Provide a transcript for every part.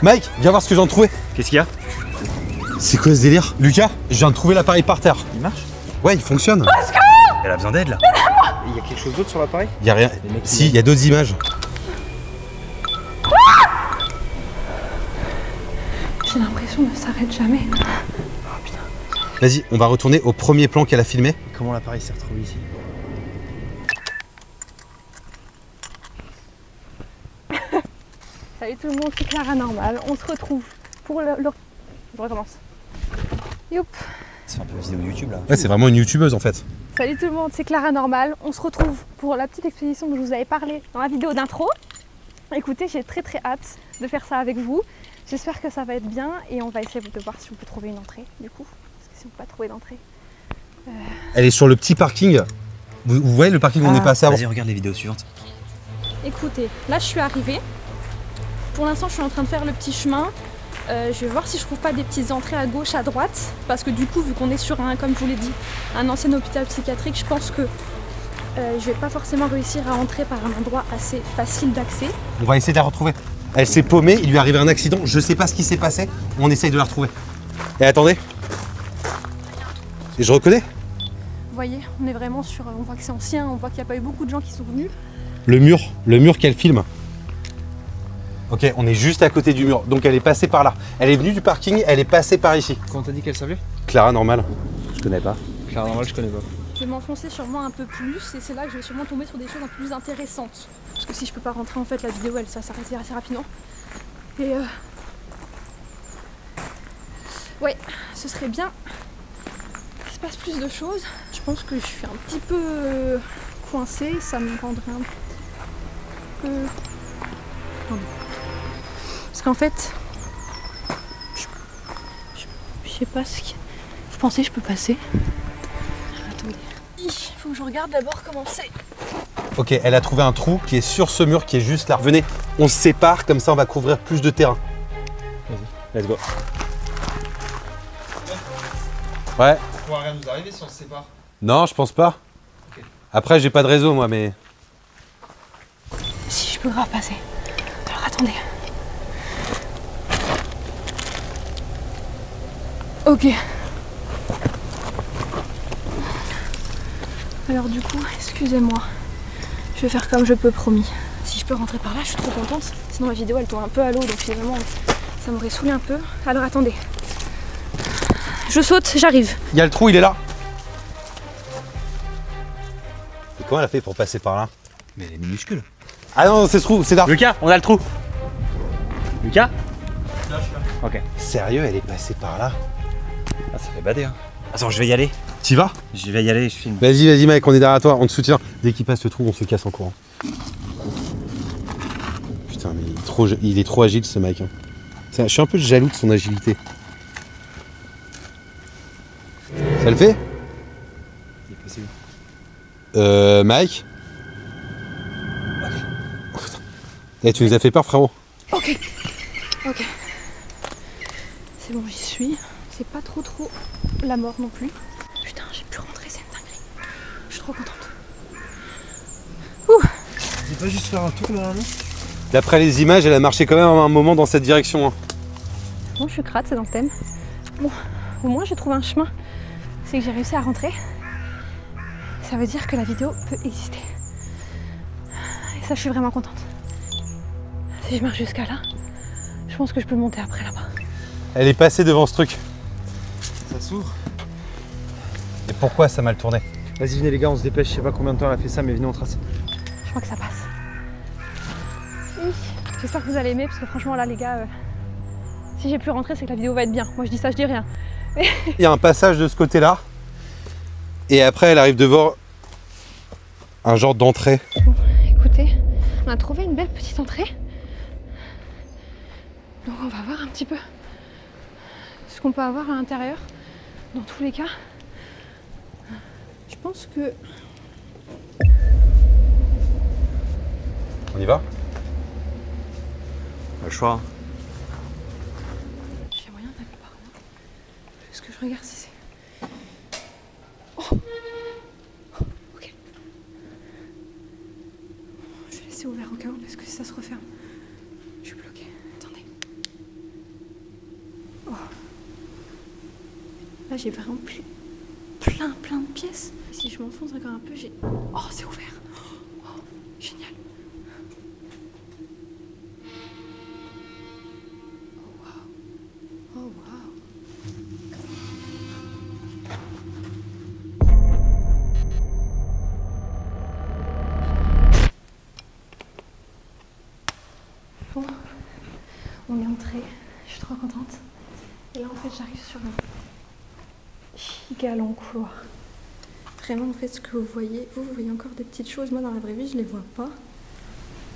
Mike, viens voir ce que j'ai trouvé. Qu'est-ce qu'il y a? C'est quoi ce délire? Lucas, je viens de trouver l'appareil par terre. Il marche? Ouais, il fonctionne. Elle a besoin d'aide là. Il y a quelque chose d'autre sur l'appareil? Il y a rien. Si, il y a d'autres images. J'ai l'impression que ça s'arrête jamais. Oh putain. Vas-y, on va retourner au premier plan qu'elle a filmé. Comment l'appareil s'est retrouvé ici? Salut tout le monde, c'est Clara Normal. On se retrouve pour le... Je recommence. Youp. C'est un peu vidéo YouTube là. Ouais, c'est vraiment une youtubeuse en fait. Salut tout le monde, c'est Clara Normal. On se retrouve pour la petite expédition dont je vous avais parlé dans la vidéo d'intro. Écoutez, j'ai très hâte de faire ça avec vous. J'espère que ça va être bien et on va essayer de voir si on peut trouver une entrée du coup. Parce que si on peut pas trouver d'entrée... Elle est sur le petit parking. Vous voyez le parking où on est passé avant? Vas-y, regarde les vidéos suivantes. Écoutez, là je suis arrivée. Pour l'instant je suis en train de faire le petit chemin. Je vais voir si je trouve pas des petites entrées à gauche, à droite. Parce que du coup, vu qu'on est sur un, comme je vous l'ai dit, un ancien hôpital psychiatrique, je pense que je vais pas forcément réussir à entrer par un endroit assez facile d'accès. On va essayer de la retrouver. Elle s'est paumée, il lui est arrivé un accident. Je sais pas ce qui s'est passé. On essaye de la retrouver. Et attendez. Et je reconnais. Vous voyez, on est vraiment sur... On voit que c'est ancien, on voit qu'il n'y a pas eu beaucoup de gens qui sont venus. Le mur qu'elle filme. Ok, on est juste à côté du mur. Donc elle est passée par là. Elle est venue du parking, elle est passée par ici. Comment t'as dit qu'elle s'appelait? Clara Normal. Je connais pas. Clara Normal, je connais pas. Je vais m'enfoncer sûrement un peu plus et c'est là que je vais sûrement tomber sur des choses un peu plus intéressantes. Parce que si je peux pas rentrer, en fait, la vidéo, ça s'arrête assez rapidement. Et ouais, ce serait bien qu'il se passe plus de choses. Je pense que je suis un petit peu coincée, ça me rendrait un peu... Attendez. Parce qu'en fait, je sais pas ce que... Vous pensez que je peux passer? Attendez. Il faut que je regarde d'abord comment c'est. Ok, elle a trouvé un trou qui est sur ce mur qui est juste là. Venez, on se sépare, comme ça on va couvrir plus de terrain. Vas-y, let's go. Ouais. Ça pourra rien nous arriver si on se sépare. Non, je pense pas. Ok. Après, j'ai pas de réseau moi, mais... Si je peux grave passer. Alors attendez. Ok. Alors du coup, excusez-moi. Je vais faire comme je peux, promis. Si je peux rentrer par là, je suis trop contente. Sinon ma vidéo elle tourne un peu à l'eau, donc finalement ça m'aurait saoulé un peu. Alors attendez. Je saute, j'arrive. Il y a le trou, il est là. Et comment elle a fait pour passer par là? Mais elle est minuscule. Ah non, c'est ce trou, c'est là. Lucas, on a le trou. Lucas? Là, je suis là. Ok. Sérieux, elle est passée par là? Ah, ça fait bader hein. Attends, je vais y aller. T'y vas? Je vais y aller, je filme. Vas-y mec, on est derrière toi, on te soutient. Dès qu'il passe le trou, on se casse en courant. Putain, mais il est trop agile ce mec. Hein. Je suis un peu jaloux de son agilité. Ça le fait? Il est possible. Mike? Ok. Oh, putain. Eh, tu nous as fait peur, frérot. Ok. Ok. C'est bon, j'y suis. C'est pas trop la mort non plus. Putain, j'ai pu rentrer, c'est une dinguerie. Je suis trop contente. Ouh. Tu peux pas juste faire un tour normalement? D'après les images, elle a marché quand même un moment dans cette direction. Hein. Bon, je suis crade, c'est dans le thème. Bon, au moins j'ai trouvé un chemin. C'est que j'ai réussi à rentrer. Ça veut dire que la vidéo peut exister. Et ça, je suis vraiment contente. Si je marche jusqu'à là, je pense que je peux monter après là-bas. Elle est passée devant ce truc. Ça s'ouvre. Et pourquoi ça a mal tourné? Vas-y, venez les gars, on se dépêche. Je sais pas combien de temps elle a fait ça, mais venez, on trace. Je crois que ça passe. Oui. J'espère que vous allez aimer parce que franchement là les gars, si j'ai pu rentrer c'est que la vidéo va être bien. Moi je dis ça, je dis rien. Il y a un passage de ce côté-là. Et après, elle arrive devant un genre d'entrée. Bon, écoutez, on a trouvé une belle petite entrée. Donc on va voir un petit peu ce qu'on peut avoir à l'intérieur. Dans tous les cas, je pense que... On y va? Le choix. J'ai moyen d'aller par là. Est-ce que je regarde si c'est... Oh, ok. Je vais laisser ouvert au cas où parce que si ça se referme, je suis bloquée. Attendez. Là, j'ai vraiment plein de pièces. Et si je m'enfonce encore un peu, j'ai... Oh, c'est ouvert. Oh, génial. Oh, waouh. Bon, on est entré. Je suis trop contente. Et là, en fait, j'arrive sur un giga long couloir. Vraiment, en fait, ce que vous voyez, vous voyez encore des petites choses. Moi, dans la vraie vie, je les vois pas.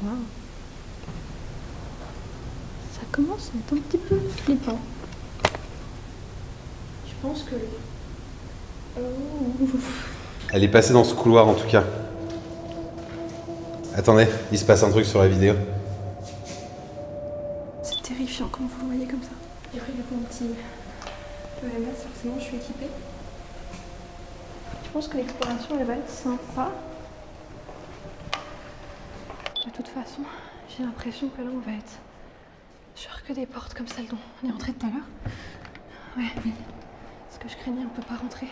Waouh. Ça commence à être un petit peu flippant. Je pense que... Oh. Elle est passée dans ce couloir en tout cas. Attendez, il se passe un truc sur la vidéo. C'est terrifiant quand vous le voyez comme ça. J'ai pris mon petit EMS, forcément je suis équipée. Je pense que l'exploration elle va être sympa. De toute façon, j'ai l'impression que là on va être sur que des portes comme celle dont on est rentré tout à l'heure. Ouais, mais ce que je craignais, on peut pas rentrer.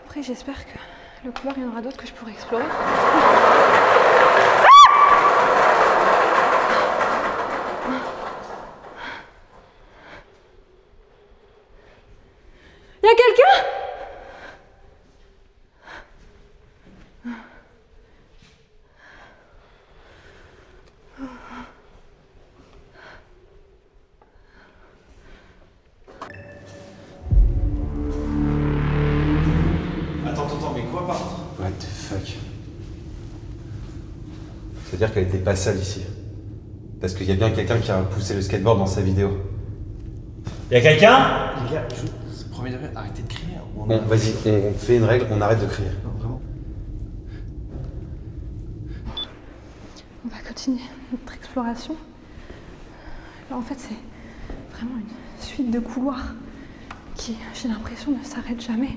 Après j'espère que le couloir il y en aura d'autres que je pourrai explorer. Il y a quelqu'un ? Attends, mais quoi par contre? What the fuck? C'est-à-dire qu'elle était pas seule ici. Parce qu'il y a bien quelqu'un qui a poussé le skateboard dans sa vidéo. Y'a quelqu'un? Les gars, premier degré, arrêtez de crier. Bon, vas-y, on fait une règle, on arrête de crier. Non, vraiment. On va continuer notre exploration. Là, en fait, c'est vraiment une suite de couloirs qui, j'ai l'impression, ne s'arrête jamais.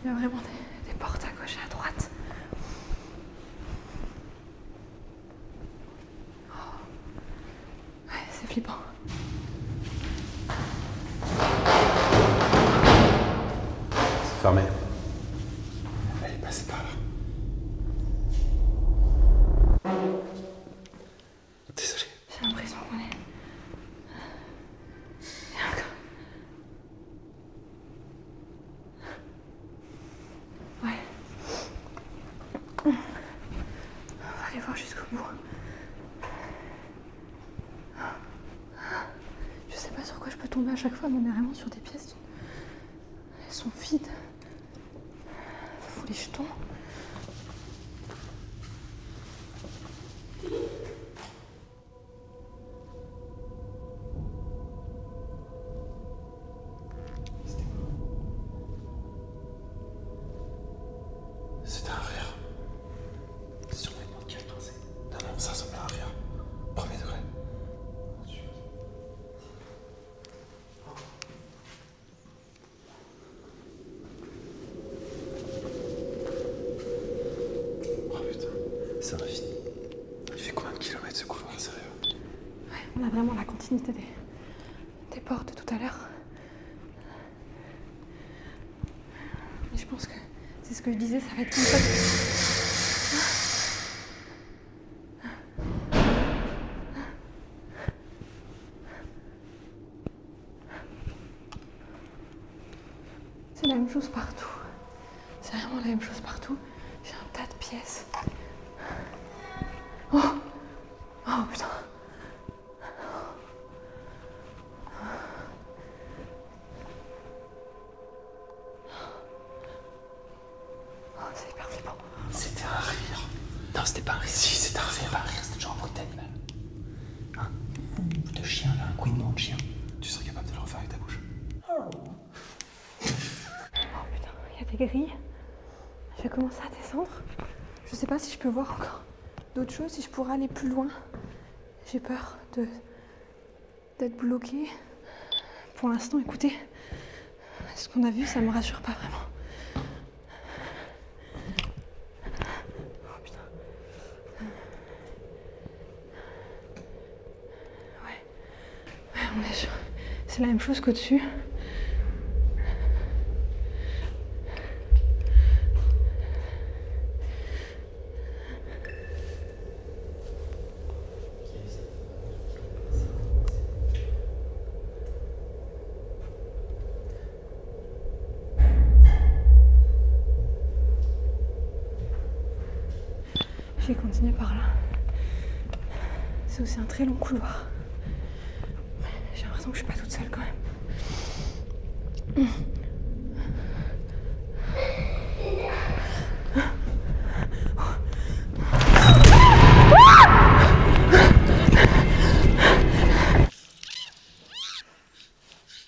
Il y a vraiment des portes à gauche et à droite. Oh. Ouais, c'est flippant. C'est fermé. Elle est passée par là. Désolé. J'ai l'impression qu'on est... Et encore. Ouais. On va aller voir jusqu'au bout. Je sais pas sur quoi je peux tomber à chaque fois, mais on est vraiment sur des pièces. Elles sont vides. Ça fout les jetons. C'était un rire. C'est sûrement une bonne qui pensée. Non, ça ressemble à un rire. Premier degré. Oh putain, c'est infini. Il fait combien de kilomètres ce couloir, sérieux? Ouais, on a vraiment la continuité des portes de tout à l'heure. Mais je pense que c'est ce que je disais, ça va être comme ça. C'est la même chose partout. C'est vraiment la même chose partout. J'ai un tas de pièces. Oh! Oh putain! Oh, c'est hyper flippant. C'était un rire. Non, c'était pas un rire. Si, c'était un rire. C'était pas un rire, c'était genre un bruit d'animal. Hein? De chien là, un couinement de chien. Tu serais capable de le refaire avec ta bouche? Oh putain, il y a des grilles. Je vais commencer à descendre. Je sais pas si je peux voir encore d'autres choses, si je pourrais aller plus loin. J'ai peur d'être bloquée. Pour l'instant, écoutez, ce qu'on a vu, ça me rassure pas vraiment. Oh putain. Ouais, on est sur... C'est la même chose qu'au-dessus. Je vais continuer par là. C'est aussi un très long couloir. J'ai l'impression que je suis pas toute seule quand même.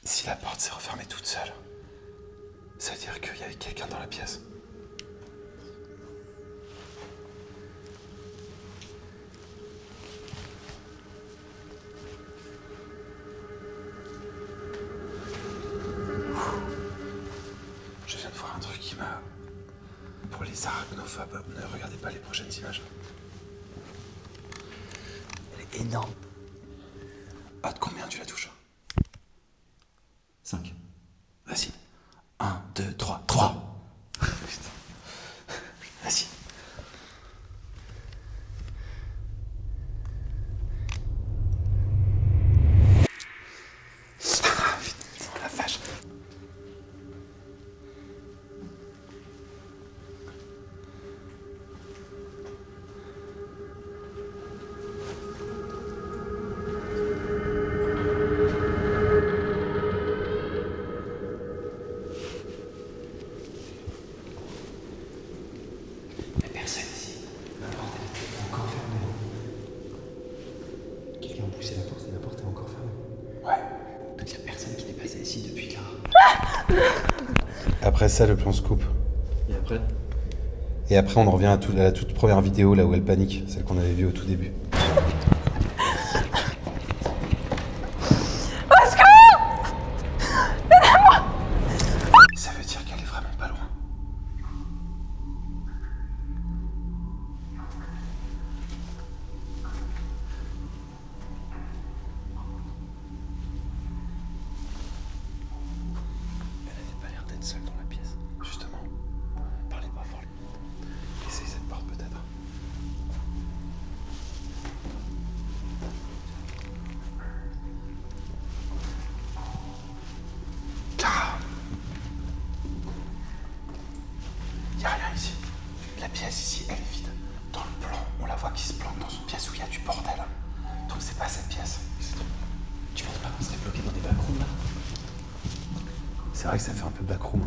Si la porte s'est refermée toute seule, ça veut dire qu'il y avait quelqu'un dans la pièce. Je viens de voir un truc qui m'a... Pour les arachnophobes, ne regardez pas les prochaines images. Elle est énorme. Ah, de combien tu la touches? 5. Vas-y. 1, 2, 3. 3. Putain. Vas-y. Ah, putain, la vache. Mais personne ici. La porte est encore fermée. Quelqu'un a poussé la porte et la porte est encore fermée. Ouais. Donc il n'y a personne qui n'est passé ici depuis Clara. Après ça, le plan se coupe. Et après? Et après, on en revient à la toute première vidéo, là où elle panique, celle qu'on avait vue au tout début. Ça veut dire qu'elle est vraiment pas loin. Elle avait pas l'air d'être seule dans la pièce. Justement. Parlez pas fort. Essaye cette porte peut-être. Clara! Y'a rien ici. La pièce ici, elle est vide. Dans le plan, on la voit qui se plante dans une pièce où il y a du bordel. Donc c'est pas cette pièce. Tu penses pas qu'on serait bloqué dans des backrooms là? C'est vrai que ça fait un peu backroom.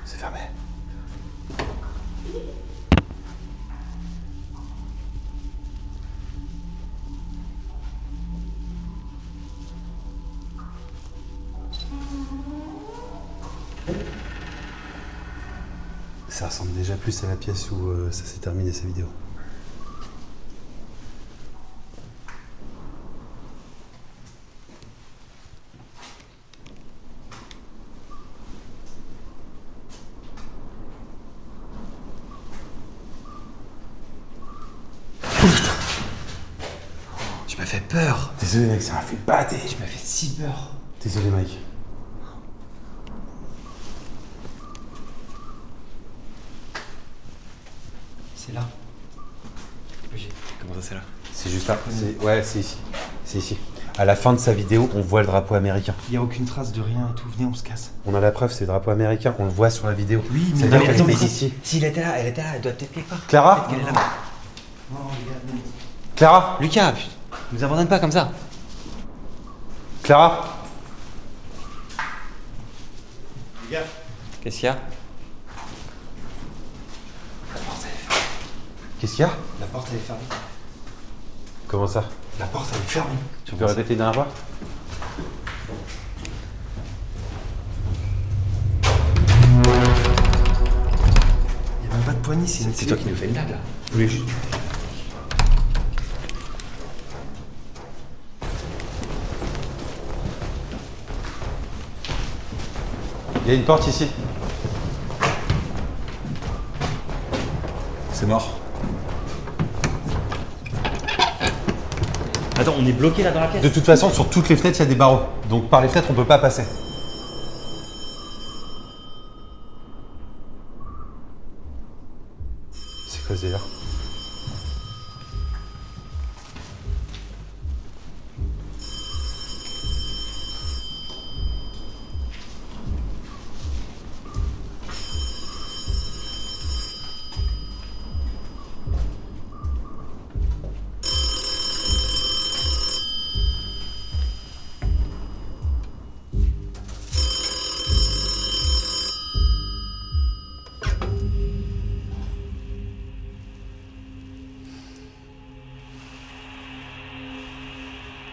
C'est fermé. Ça ressemble déjà plus à la pièce où ça s'est terminé sa vidéo. Tu m'as fait peur. Désolé mec, ça m'a fait bader. Tu m'as fait si peur. Désolé Mike. C'est là. Oui. Comment ça c'est là? C'est juste là. Ouais, c'est ici. C'est ici. À la fin de sa vidéo, on voit le drapeau américain. Il n'y a aucune trace de rien et tout. Venez, on se casse. On a la preuve, c'est le drapeau américain. On le voit sur la vidéo. Oui, mais ça veut dire qu'elle était ici. S'il était là, elle doit peut-être quelque part. Clara? Peut-être qu'elle est là. Non, regarde. Clara? Lucas, putain, nous abandonne pas comme ça. Clara? Qu'est-ce qu'il y a? Qu'est-ce qu'il y a? La porte elle est fermée. Comment ça? La porte elle est fermée. Tu peux répéter une dernière fois? Il n'y a même pas de poignée, c'est toi qui nous fais une blague là. Oui. Il y a une porte ici. C'est mort. Attends, on est bloqué là dans la pièce. De toute façon, sur toutes les fenêtres, il y a des barreaux. Donc par les fenêtres, on peut pas passer. C'est quoi ce délire?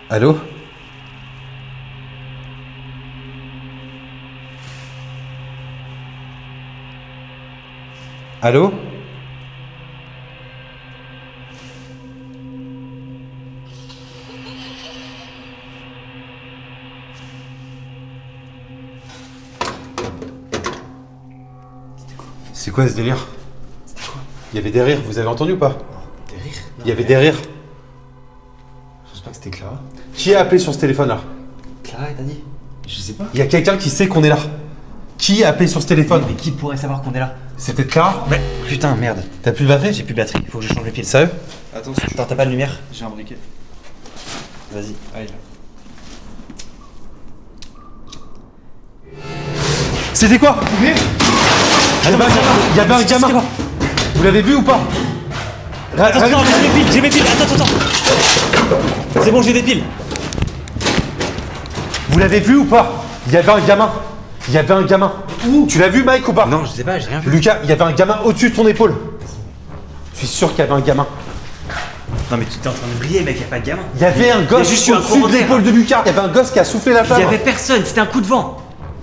Allô? Allô? C'est quoi ce délire? C'était quoi? Il y avait des rires, vous avez entendu ou pas? Des rires? Il y avait des rires. Je pense pas que c'était Clara. Qui a appelé sur ce téléphone là? Clara, t'as dit? Je sais pas. Il y a quelqu'un qui sait qu'on est là. Qui a appelé sur ce téléphone? Mais qui pourrait savoir qu'on est là? C'est peut-être Clara? Mais putain, merde. T'as plus de batterie? J'ai plus de batterie, faut que je change les piles. Sérieux? Attends, si tu Attends, t'as pas de lumière? J'ai un briquet. Vas-y. Allez, là. C'était quoi? Il y avait un gamin. Vous l'avez vu ou pas? Attends, j'ai mes piles, attends. C'est bon, j'ai des piles. Vous l'avez vu ou pas? Il y avait un gamin. Il y avait un gamin. Où? Tu l'as vu, Mike, ou pas? Non, je sais pas, j'ai rien vu. Lucas, il y avait un gamin au-dessus de ton épaule. Je suis sûr qu'il y avait un gamin. Non, mais tu t'es en train de briller, mec, y'a pas de gamin. Il y avait un gosse juste eu un au-dessus de commentaire. l'épaule de Lucas. Il y avait un gosse qui a soufflé la flamme. Il y avait personne, c'était un coup de vent.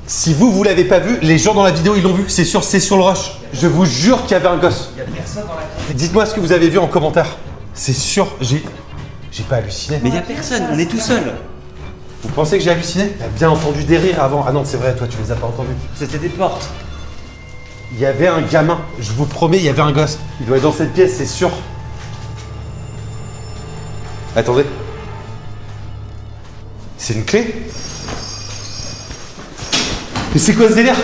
Si vous l'avez pas vu, les gens dans la vidéo, ils l'ont vu. C'est sur le rush. Je vous jure qu'il y avait un gosse. Il y a personne dans la pièce. Dites-moi ce que vous avez vu en commentaire. C'est sûr, j'ai pas halluciné. Mais y'a personne, on est tout seul. Vous pensez que j'ai halluciné? T'as bien entendu des rires avant. Ah non, c'est vrai, toi, tu les as pas entendus. C'était des portes. Il y avait un gamin. Je vous promets, il y avait un gosse. Il doit être dans cette pièce, c'est sûr. Attendez. C'est une clé? Mais c'est quoi ce délire?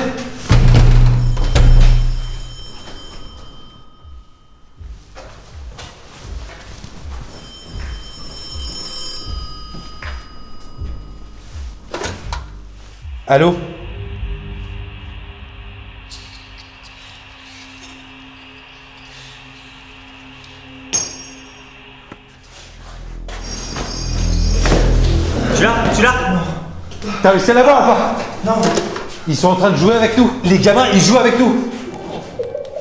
Allô? Tu l'as? T'as réussi à l'avoir ou pas? Non. Ils sont en train de jouer avec nous. Les gamins, ils jouent avec nous.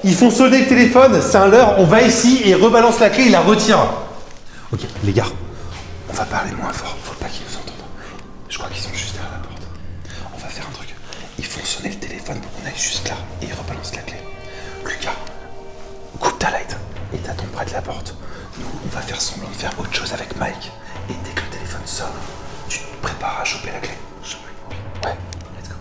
Ils font sonner le téléphone, c'est un leurre. On va ici et rebalance la clé, il la retire. Ok, les gars, on va parler moins fort. Faut pas qu'ils nous entendent. Je crois qu'ils sont juste derrière la porte. On va faire un truc. Ils font sonner le téléphone pour qu'on aille juste là et ils rebalancent la clé. Lucas, coupe ta light et t'attends près de la porte. Nous, on va faire semblant de faire autre chose avec Mike. Et dès que le téléphone sonne, tu te prépares à choper la clé. Ouais, let's go.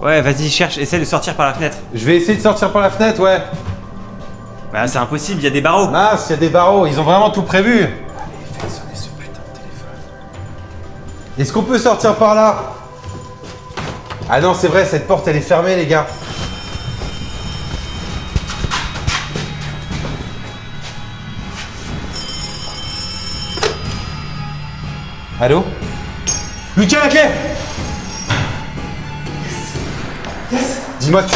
Ouais, vas-y, cherche, essaie de sortir par la fenêtre. Je vais essayer de sortir par la fenêtre, ouais. Bah, c'est impossible, il y a des barreaux. Mince, il y a des barreaux, ils ont vraiment tout prévu. Allez, faites sonner ce putain de téléphone. Est-ce qu'on peut sortir par là? Ah non, c'est vrai, cette porte elle est fermée, les gars. Allô? Lucas, la clé! Yes! Dis-moi que tu...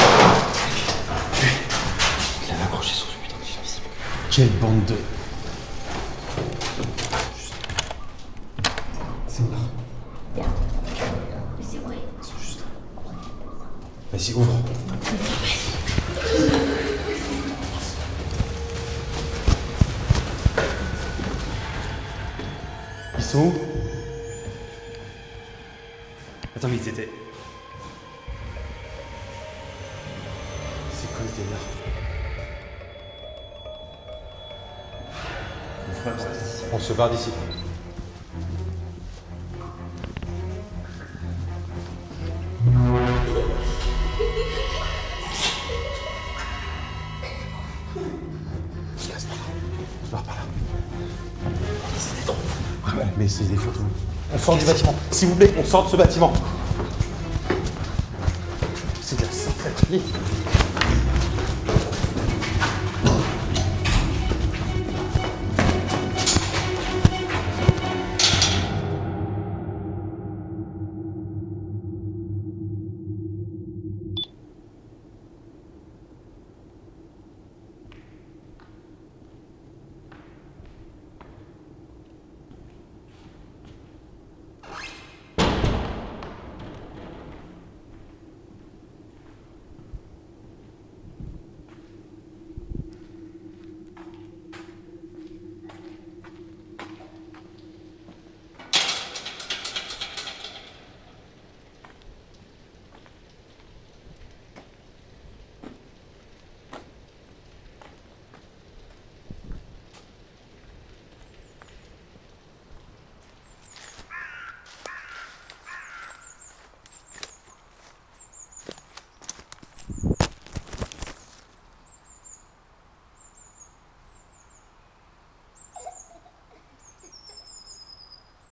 Il avait accroché sur ce putain de fil. Quelle bande de... C'est où là? Ils sont juste là. Vas-y, ouvre. Ils sont où? Attends, mais ils étaient. C'est quoi ce délire? On se barre d'ici. On se barre par là. C'était trop. Ouais, mais c'est des photos. On sort du bâtiment. S'il vous plaît, on sort de ce bâtiment. C'est de la sacrée.